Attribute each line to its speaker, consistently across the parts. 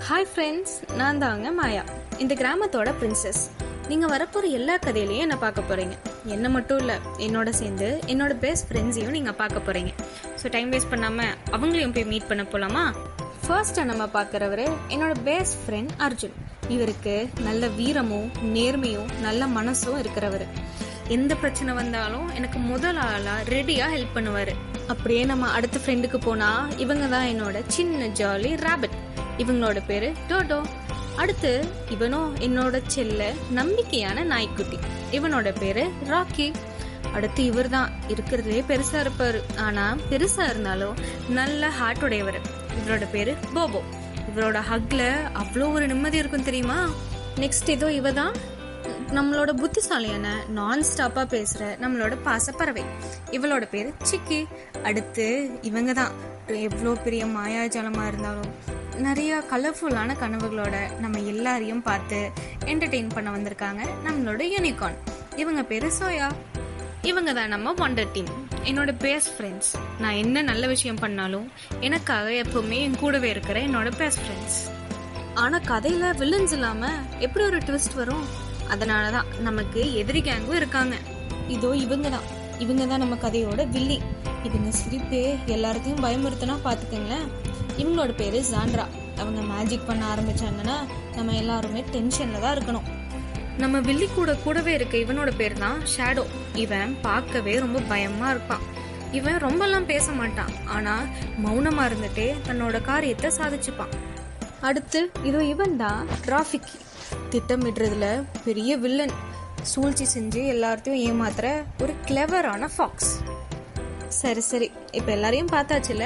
Speaker 1: Hi friends, நான் தாங்க மாயா, இந்த கிராமத்தோட பிரின்சஸ். நீங்கள் வரப்போகிற எல்லா கதையிலையும் என்ன பார்க்க போகிறீங்க. என்ன மட்டும் இல்லை, என்னோட சேர்ந்து என்னோட பெஸ்ட் ஃப்ரெண்ட்ஸையும் நீங்கள் பார்க்க போகிறீங்க. ஸோ டைம் வேஸ்ட் பண்ணாமல் அவங்களையும் போய் மீட் பண்ண போகலாமா? ஃபர்ஸ்ட்டாக நம்ம பார்க்குறவர் என்னோட பெஸ்ட் ஃப்ரெண்ட் அர்ஜுன். இவருக்கு நல்ல வீரமும் நேர்மையும் நல்ல மனசும் இருக்கிறவர். எந்த பிரச்சனை வந்தாலும் எனக்கு முதல் ஆளாக ரெடியாக ஹெல்ப் பண்ணுவார். அப்படியே நம்ம அடுத்த ஃப்ரெண்டுக்கு போனால் இவங்க தான் என்னோட சின்ன ஜாலி ராபிட். இவங்களோட பேரு டோடோ. அடுத்து இவனும் என்னோட செல்ல நம்பிக்கையான நாய்க்குட்டி. இவனோட பேரு ராக்கி. அடுத்து இவர் தான் இருக்கிறதுலே பெருசா இருப்பாரு. ஆனா பெருசா இருந்தாலும் நல்ல ஹார்ட் உடையவர். இவரோட பேரு போபோ. இவரோட ஹக்ல அவ்வளோ ஒரு நிம்மதி இருக்கும் தெரியுமா. நெக்ஸ்ட் இதோ இவ தான் நம்மளோட புத்திசாலியான நான் ஸ்டாப்பா பேசுற நம்மளோட பாசப்பறவை. இவளோட பேரு சிக்கி. அடுத்து இவங்க தான் எவ்வளோ பெரிய மாயாஜாலமா இருந்தாலும் நிறைய கலர்ஃபுல்லான கனவுகளோட நம்ம எல்லாரையும் பார்த்து என்டர்டெயின் பண்ண வந்திருக்காங்க நம்மளோட யூனிகார்ன். இவங்க பேரு சோயா. இவங்க தான் நம்ம வண்டர் டீம், என்னோட பெஸ்ட் ஃப்ரெண்ட்ஸ். நான் என்ன நல்ல விஷயம் பண்ணாலும் எனக்காக எப்பவுமே என் கூடவே இருக்கிற என்னோட பெஸ்ட் ஃப்ரெண்ட்ஸ். ஆனா கதையில வில்லன்ஸ் இல்லாம எப்படி ஒரு ட்விஸ்ட் வரும்? அதனாலதான் நமக்கு எதிரி கேங்கும் இருக்காங்க. இதோ இவங்க தான் நம்ம கதையோட வில்லி. இவங்க சிரிப்பே எல்லாத்தையும் பயமுறுத்தினா பாத்துக்கங்களேன். இவங்களோட பேரு ஜாண்ட்ரா. அவங்க மேஜிக் பண்ண ஆரம்பிச்சாங்கன்னா நம்ம எல்லாருமே டென்ஷன்ல தான் இருக்கணும். நம்ம வில்லி கூடவே இருக்க இவனோட பேர் தான் ஷேடோ. இவன் பார்க்கவே ரொம்ப பயமா இருப்பான். இவன் ரொம்பலாம் பேச மாட்டான், ஆனா மௌனமா இருந்துட்டே தன்னோட காரியத்தை சாதிச்சுப்பான். அடுத்து இதோ இவன் தான் டிராஃபிக்கி. திட்டமிடுறதுல பெரிய வில்லன். சூழ்ச்சி செஞ்சு எல்லார்த்தையும் ஏமாத்துற ஒரு கிளவரான ஃபாக்ஸ். சரி இப்ப எல்லாரையும் பார்த்தாச்சுல,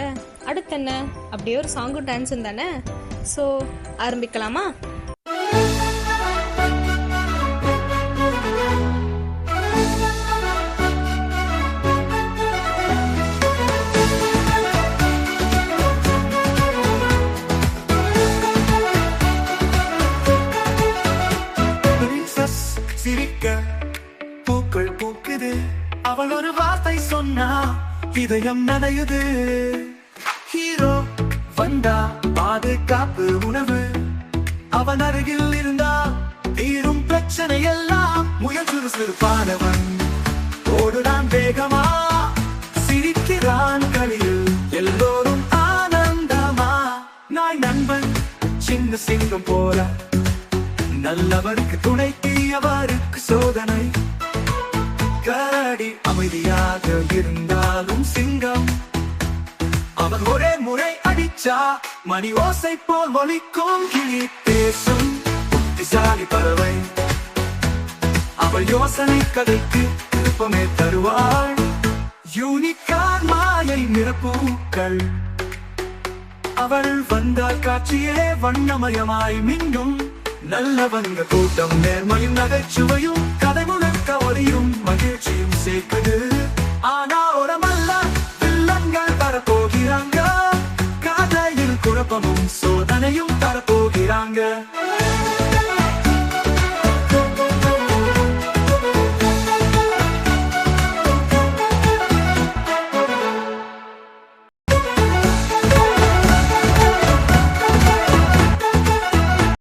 Speaker 1: அடுத்து என்ன, அப்படியே ஒரு சாங்கும் டான்ஸும் தானே. ஸோ ஆரம்பிக்கலாமா?
Speaker 2: பூக்கள் பூக்குது, அவள் ஒரு வார்த்தை சொன்னா இதயம் நனையுது. ஹீரோ வந்தா பாதுகாப்பு உணவு, அவன் அருகில் இருந்தா தீரும் பிரச்சனை எல்லாம். முயற்சி சிறுபானவன் ஓடுதான் வேகமா, சிரிக்கிறான் களியில் எல்லோரும் ஆனந்தமா. நாய் நண்பன் சின்ன சிங்கம் போல, நல்லவருக்கு துணை தீயவருக்கு சோதனை. கரடி அமைதியாக இருந்தாலும் சிங்கம், அவன் ஒரே முறை அடிச்சா மணி ஓசை போல் ஒலிக்கும். கிளி பேசும் புத்திசாலி பறவை, அவள் யோசனை கதைக்கு திருப்பமே தருவாள். யூனிகார்ன் மாயை நிறப்பூக்கள், அவள் வந்தால் காட்சியே வண்ணமயமாய் மின்னும். நல்லவங்க கூட்டம் நேர்மையும் நகைச்சுவையும் கதை முழுக்க ஒலியும் மகிழ்ச்சியும் சேர்க்குது. ஆனா உடமல்ல வில்லன்கள் தரப்போகிறாங்க, கதையில் குழப்பமும் சோதனையும் தரப்போகிறாங்க.